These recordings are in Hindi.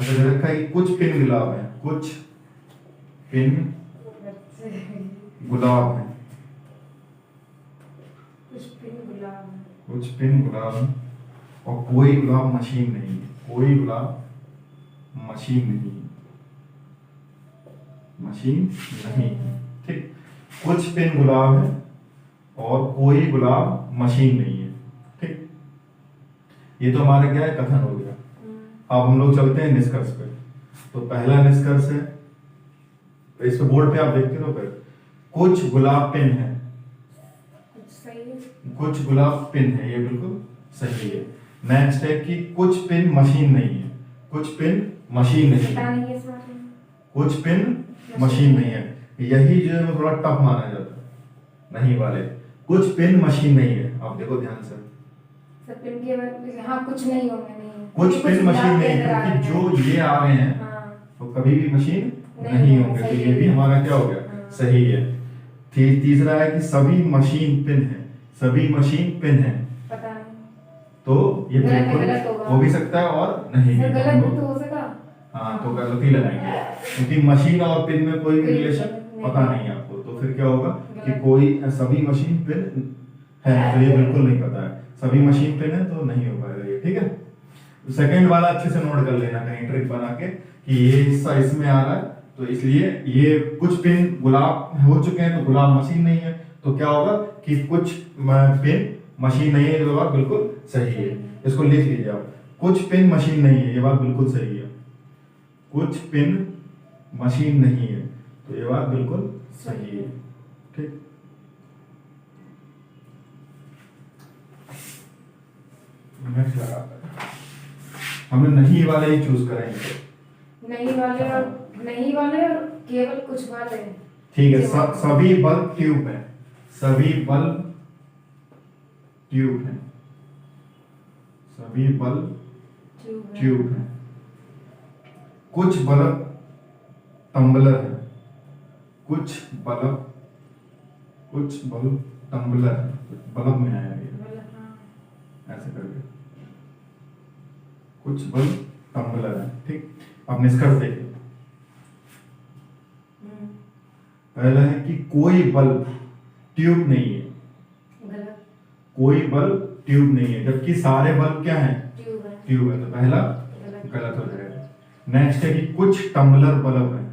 अच्छा दे रखा है कि कुछ पिन गुलाब है, कुछ पिन गुलाब है, कुछ पिन गुलाब है, कुछ पिन गुलाब है और कोई गुलाब मशीन नहीं है, कोई गुलाब मशीन नहीं है, मशीन नहीं है। ठीक, कुछ पिन गुलाब है और कोई गुलाब मशीन नहीं है। ठीक, ये तो हमारा क्या है, कथन हो गया। अब हम लोग चलते हैं निष्कर्ष पे। तो पहला निष्कर्ष है, तो इस पे बोर्ड पे आप देखते रहो फिर, कुछ गुलाब पिन है, कुछ सही है, कुछ गुलाब पिन है, ये बिल्कुल सही है। नेक्स्ट है कि कुछ पिन मशीन नहीं है, कुछ पिन मशीन नहीं पता है, नहीं है इस बारे में। कुछ पिन मशीन नहीं है। यही जो है थोड़ा टफ माना जाता है, नहीं वाले, कुछ पिन मशीन नहीं है। आप देखो ध्यान से, सब पिन के बाद हाँ कुछ नहीं होंगे, नहीं कुछ कुछ पिन मशीन गुलाब नहीं के अंदर आ है, रहे क्योंकि हैं। जो ये आ रहे हैं हाँ तो कभी भी मशीन नहीं नहीं है, होंगे, तो सही ये भी है। हमारा क्या हो गया, हाँ। सही है। तीसरा है कि सभी मशीन पिन है, सभी मशीन पिन है, पता नहीं, तो ये गलत है, बिल्कुल गलत होगा। हो भी सकता है और नहीं सर भी। तो गलत हम भी तो लोग हो सका। हाँ तो गलत ही लगाएंगे, क्योंकि मशीन और पिन में कोई भी कोई रिलेशन नहीं। पता नहीं है आपको, तो फिर क्या होगा कि गलत। कोई सभी मशीन पिन है, तो ये बिल्कुल नहीं पता है, सभी मशीन पिन है तो नहीं हो पाएगा ये। ठीक है, सेकंड वाला अच्छे से नोट कर लेना कहीं ट्रिक बना के कि ये हिस्सा इसमें आ रहा है, तो इसलिए ये कुछ पिन गुलाब हो चुके हैं तो गुलाब मशीन नहीं है, तो क्या होगा कि कुछ पिन मशीन नहीं है, ये बात बिल्कुल सही है। इसको लिख लीजिए आप, कुछ पिन मशीन नहीं है, ये बात बिल्कुल सही है, कुछ पिन मशीन नहीं है, तो ये बात बिल्कुल सही है। ठीक, नेक्स्ट लगाते हैं, हमने नहीं वाले ही चूज करेंगे। नहीं वाले और केवल कुछ वाले। ठीक है, सभी बल्ब ट्यूब है, सभी बल्ब ट्यूब है, सभी बल्ब ट्यूब है, कुछ बल्ब टम्बलर है, कुछ बल्ब टम्बलर है, बल्ब में आया ये ऐसे करके, कुछ बल्ब टम्बलर है। ठीक, अब निष्कर्ष देखिए, पहला है कि कोई बल्ब ट्यूब नहीं है, गलत, कोई बल्ब ट्यूब नहीं है, जबकि सारे बल्ब क्या हैं, ट्यूब है, तो पहला गलत हो जाएगा। नेक्स्ट है कि कुछ टम्बलर बल्ब है,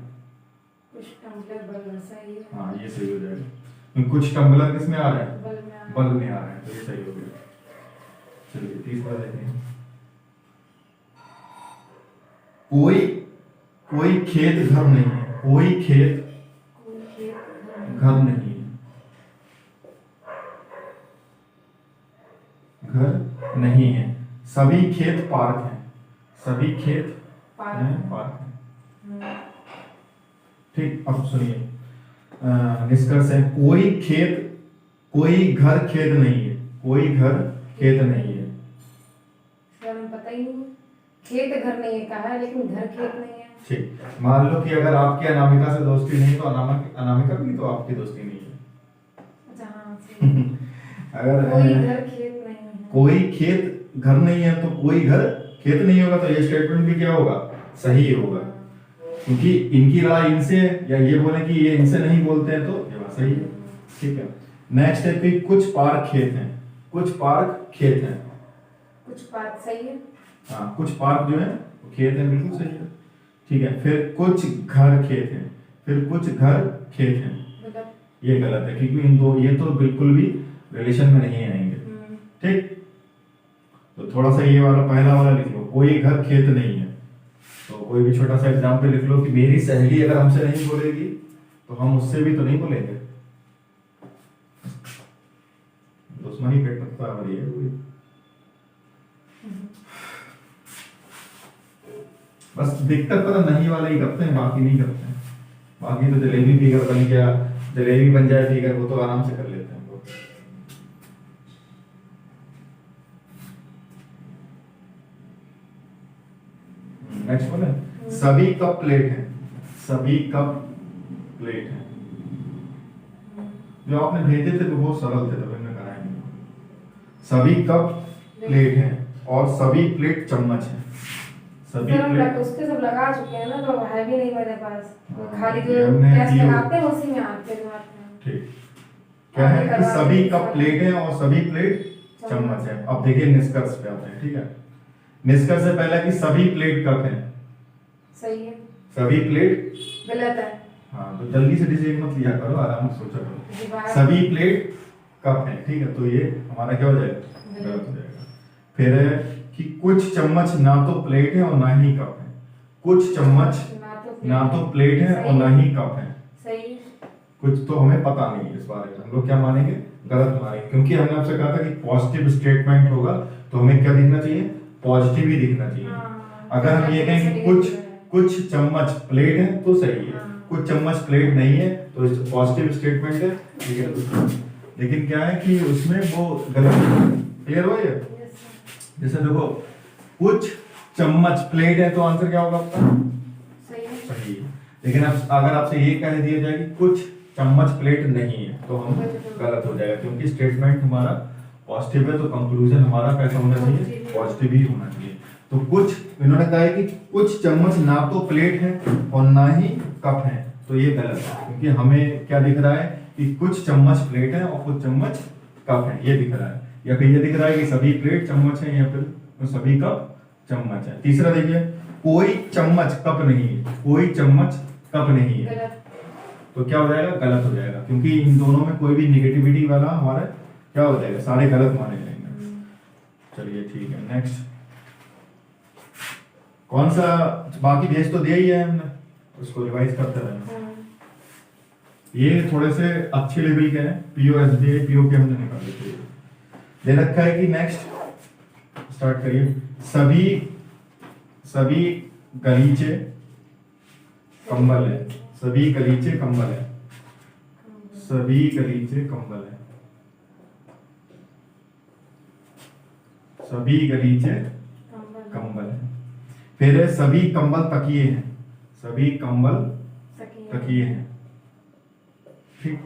कुछ टम्बलर बल्ब सही है। हाँ ये सही हो जाएगा, क्योंकि कुछ टम्बलर किस में आ रहा है, बल्ब में में आ रहा है, तो ये सही हो गया। चलिए तीसरा देखें, कोई खेत घर नहीं है, कोई खेत घर नहीं है, घर नहीं है, सभी खेत पार्क हैं, सभी खेत पार्क हैं। ठीक, अब सुनिए, निष्कर्ष है कोई घर खेत नहीं है, कोई घर खेत नहीं है। पता ही नहीं, खेत घर नहीं है कहा है, लेकिन घर खेत नहीं है। ठीक, मान लो कि अगर आपकी अनामिका से दोस्ती नहीं तो अनामिका भी तो आपकी दोस्ती नहीं है। अच्छा हाँ सही है। अगर कोई घर खेत नहीं है, कोई खेत घर नहीं है तो कोई घर खेत नहीं होगा, तो ये स्टेटमेंट भी क्या होगा, सही होगा, क्योंकि इनकी लड़ाई इनसे, या ये बोले कि ये इनसे नहीं बोलते हैं, तो ये बात सही है। ठीक है, नेक्स्ट है कि कुछ पार्क खेत हैं, कुछ पार्क खेत हैं, कुछ पार्क सही है। हाँ कुछ पार्क जो है वो खेत है, बिल्कुल सही है। ठीक है, फिर कुछ घर खेत हैं, फिर कुछ घर खेत हैं, गलत, ये गलत है, क्योंकि इन दो ये तो बिल्कुल भी रिलेशन में नहीं आएंगे। ठीक, तो थोड़ा सा ये वाला पहला वाला लिख लो, कोई घर खेत नहीं है, तो कोई भी छोटा सा एग्जाम्पल लिख लो कि मेरी सहेली अगर हमसे नहीं बोलेगी तो हम उससे भी तो नहीं बोलेंगे, दुश्मनी पेट पत्ता वाली है कोई। बस दिक्कत पता नहीं वाले ही करते हैं, बाकी नहीं करते हैं। बाकी तो जलेबी फिगर बन गया, जलेबी बन जाए फिगर, वो तो आराम से कर लेते हैं वो। नेक्स्ट वन है, सभी कप प्लेट हैं, सभी कप प्लेट हैं। जो आपने भेजे थे तो बहुत सरल थे, तभी मैं कराएंगे। सभी कप प्लेट हैं और सभी प्लेट चम्मच हैं, सभी सर हम प्लेट उसके सब लगा चुके हैं ना, तो है भी नहीं मेरे पास। हाँ, खाली ये जो हमने गैस दिए लगाते हैं उसी में आते हैं। ठीक। क्या है कि सभी कप प्लेट है और सभी प्लेट चम्मच है। अब देखिए निष्कर्ष पे आते हैं, ठीक है। निष्कर्ष से पहला कि सभी प्लेट कप है। सही है। सभी प्लेट गलत है। हाँ, तो जल्दी से डिसीजन मत लिया करो, आराम से सोचा करो। दीवार। सभी प्लेट कप है, ठीक है, तो ये हमारा क्या हो जाएगा, गलत हो जाएगा। फिर है कि कुछ चम्मच ना तो प्लेट है और ना ही कप है। कुछ चम्मच ना तो प्लेट है और ना ही कप है। सही। कुछ तो हमें पता नहीं है इस बारे में, हम लोग क्या मानेंगे, गलत मानेंगे, क्योंकि हमने आपसे कहा था कि पॉजिटिव स्टेटमेंट होगा तो हमें क्या दिखना चाहिए, पॉजिटिव ही दिखना चाहिए। अगर हम ये कहें कि कुछ चम्मच प्लेट है तो सही है, कुछ चम्मच प्लेट नहीं है तो पॉजिटिव स्टेटमेंट है, ठीक है। लेकिन क्या है कि उसमें वो गलत है। क्लियर हो ये? जैसे देखो कुछ चम्मच प्लेट है तो आंसर क्या होगा आपका, सही है। लेकिन अब अगर आपसे ये कह दिया जाए कि कुछ चम्मच प्लेट नहीं है तो हम गलत हो जाएगा, क्योंकि स्टेटमेंट हमारा पॉजिटिव है तो कंक्लूजन हमारा कैसा होना चाहिए, पॉजिटिव ही होना चाहिए। तो कुछ, इन्होंने कहा है कि कुछ चम्मच ना तो प्लेट है और ना ही कप है, तो ये गलत है, क्योंकि हमें क्या दिख रहा है कि कुछ चम्मच प्लेट है और कुछ चम्मच कप है, ये दिख रहा है। या फिर ये दिख रहा है कि सभी प्लेट चम्मच है या फिर तो सभी कप चम्मच है। तीसरा देखिए, कोई चम्मच कप नहीं है, कोई चम्मच कप नहीं है, तो क्या हो जाएगा, गलत हो जाएगा, क्योंकि इन दोनों में कोई भी निगेटिविटी वाला हमारा क्या हो जाएगा, सारे गलत माने जाएंगे। चलिए ठीक है, नेक्स्ट कौन सा, बाकी भेज तो दिया ही है हमने, उसको रिवाइज करते रहना। ये थोड़े से अच्छे लेवल के हैं, पीओ एसबीआई पीओ के हमने निकाले थे, दे रखा है कि नेक्स्ट स्टार्ट करिए। सभी गलीचे कंबल है, सभी गलीचे कंबल है, सभी गलीचे कंबल है, सभी गलीचे कंबल है। फिर है सभी कंबल तकिए हैं, सभी कंबल तकिए हैं, ठीक।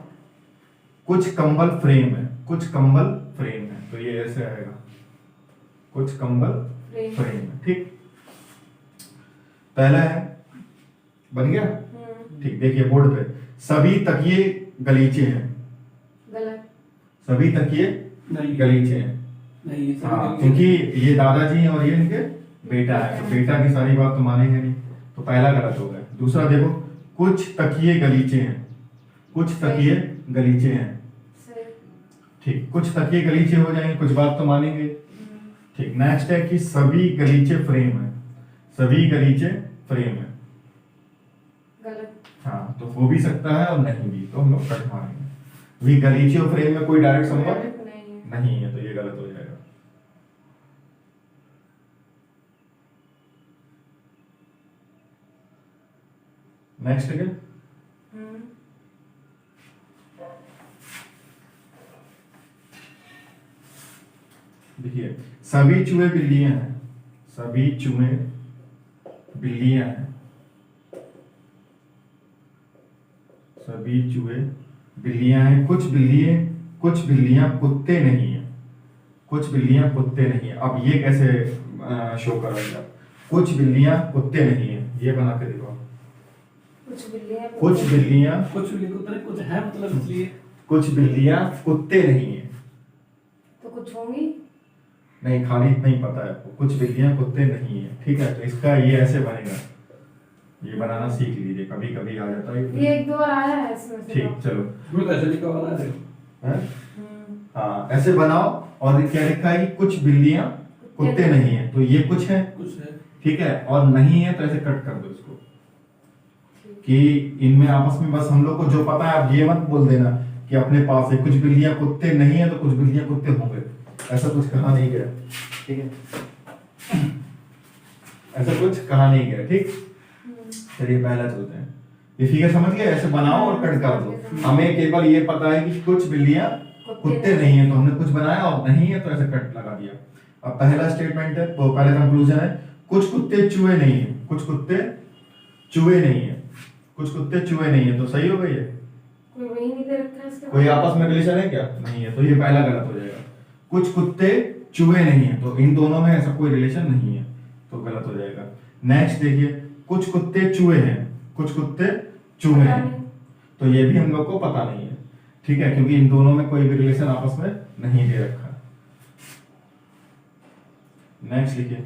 कुछ कंबल फ्रेम है, कुछ कंबल फ्रेम है, तो ये ऐसे आएगा, कुछ कंबल फ्रेम है, ठीक। पहला है, बन गया, ठीक। देखिए बोर्ड पे, सभी तकिए गलीचे हैं, गलत। सभी तकिए गलीचे हैं, नहीं, हाँ, क्योंकि ये दादाजी हैं और ये इनके बेटा है, तो बेटा की सारी बात तो मानेंगे नहीं, तो पहला गलत हो गया। दूसरा देखो, कुछ तकिए गलीचे हैं, कुछ तकिए गलीचे हैं, ठीक, कुछ तकिए गलीचे हो जाएंगे, कुछ बात तो मानेंगे, ठीक। नेक्स्ट है कि सभी गलीचे फ्रेम है, सभी गलीचे फ्रेम है, गलत। हाँ, तो हो भी सकता है और नहीं भी, तो हम लोग कट मारेंगे। भी गलीचे और फ्रेम में कोई डायरेक्ट संबंध नहीं है, तो ये गलत हो जाएगा। नेक्स्ट क्या, देखिए, सभी चूहे बिल्लियां हैं, सभी चूहे बिल्लियां हैं, सभी चूहे बिल्लियां हैं, कुछ बिल्लियां कुत्ते नहीं है, कुछ बिल्लियां कुत्ते नहीं है। अब ये कैसे शो करोगे, कुछ बिल्लियां कुत्ते नहीं है, ये बना के दिखाओ। कुछ बिल्लियां कुछ है, मतलब इसलिए कुछ बिल्लियां कुत्ते नहीं है, तो कुछ होंगी नहीं, खाली इतना ही पता है, कुछ बिल्लियां कुत्ते नहीं है, ठीक है। तो इसका ये ऐसे बनेगा, ये बनाना सीख लीजिए, कभी कभी आ जाता है ये एक दो बार आया है इसमें से, ठीक। चलो कैसे लिखा वाला है, हाँ, ऐसे बनाओ, और क्या लिखा है कि कुछ बिल्लियां कुत्ते नहीं है, तो ये कुछ है, ठीक है, और नहीं है तो ऐसे कट कर दो इसको, कि इनमें आपस में बस हम लोग को जो पता है, आप ये मत बोल देना कि अपने पास है कुछ बिल्लियां कुत्ते नहीं है तो कुछ बिल्लियां कुत्ते होंगे, ऐसा कुछ कहा नहीं गया, ठीक है, ऐसा कुछ कहा नहीं गया, ठीक। चलिए पहला चलते हैं, ये फिगर समझ गए, ऐसे बनाओ और कट कर दो। हमें केवल ये पता है कि कुछ बिल्लियां कुत्ते नहीं है, तो हमने कुछ बनाया, और नहीं है तो ऐसे कट लगा दिया। अब पहला स्टेटमेंट है, वो पहला कंक्लूजन है, कुछ कुत्ते चूहे नहीं है, कुछ कुत्ते चूहे नहीं है, कुछ कुत्ते चूहे नहीं है, तो सही हो गई है। कोई वही नहीं दे रखा है इसका, कोई आपस में रिलेशन है क्या, नहीं है, तो ये पहला गलत हो जाएगा। कुछ कुत्ते चूहे नहीं है, तो इन दोनों में ऐसा कोई रिलेशन नहीं है, तो गलत हो जाएगा। नेक्स्ट देखिए, कुछ कुत्ते चूहे हैं, कुछ कुत्ते चूहे पता हैं, नहीं। तो ये भी हम लोग को पता नहीं है, ठीक है, क्योंकि इन दोनों में कोई भी रिलेशन आपस में नहीं दे रखा। नेक्स्ट लिखिए,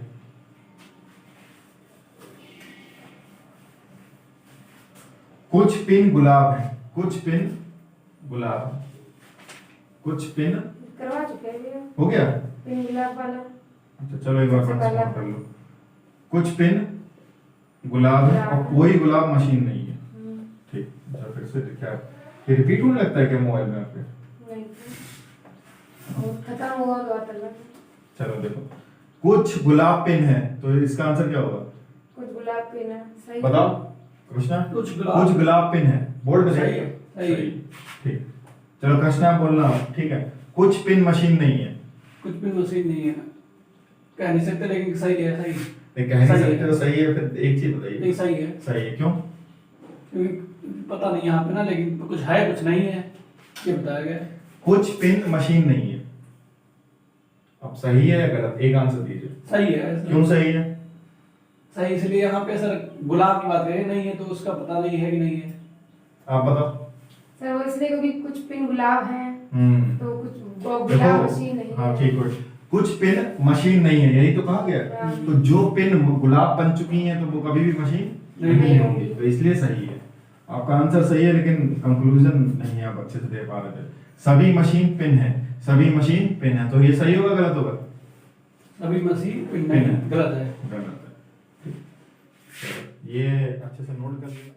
कुछ पिन गुलाब है, कुछ पिन गुलाब है, कुछ पिन करवा चुके हैं भैया, हो गया। पिन गुलाब वाला। अच्छा चलो एक बार सबसे फिर पहला। से कर लो। कुछ पिन गुलाब है और कोई गुलाब मशीन नहीं है, ठीक। अच्छा फिर से क्या ये रिपीट होने लगता है क्या मोबाइल में आपके? नहीं, और खत्म हुआ तो आता लगा। चलो देखो, कुछ गुलाब पिन है, तो इसका आंसर क्या होगा? कुछ गुलाब पिन है, सही। बताओ कृष्णा। कुछ गुलाब पिन है, बोर्ड पे सही देखिए। है, सही है। ठीक। चलो कृष्णा बोलना, ठीक है। कुछ पिन मशीन नहीं है, कुछ भी मशीन नहीं है, कह नहीं सकते लेकिन सही है, सही है। नहीं कह नहीं सही सकते है। तो सही है, फिर एक चीज बताइए। नहीं सही है, सही है, क्यों? क्योंकि पता नहीं यहाँ पे ना, लेकिन कुछ है कुछ नहीं है, ये बताया गया है। कुछ पिन मशीन नहीं है, अब सही है या गलत, एक आंसर दीजिए। सही है। क्यों सही है? सही इसलिए यहाँ पे सर गुलाब की बात करें, नहीं है तो उसका पता नहीं है कि नहीं है। आप बताओ। सर वो इसलिए क्योंकि कुछ पिन गुलाब हैं, तो कुछ गुलाब देखो, मशीन नहीं हाँ है। ठीक है, कुछ पिन मशीन नहीं है, यही तो कहा गया। हाँ। तो जो पिन गुलाब बन चुकी हैं तो वो कभी भी मशीन नहीं नहीं होंगी। होंगी, तो इसलिए सही है। आपका आंसर सही है, लेकिन कंक्लूजन नहीं आप अच्छे से दे पा रहे थे। सभी मशीन पिन है, सभी मशीन पिन है, तो ये सही होगा गलत होगा? अभी मशीन पिन नहीं है, गलत है। गलत है। ठीक। चलो, ये अच्छे से नोट कर लिया।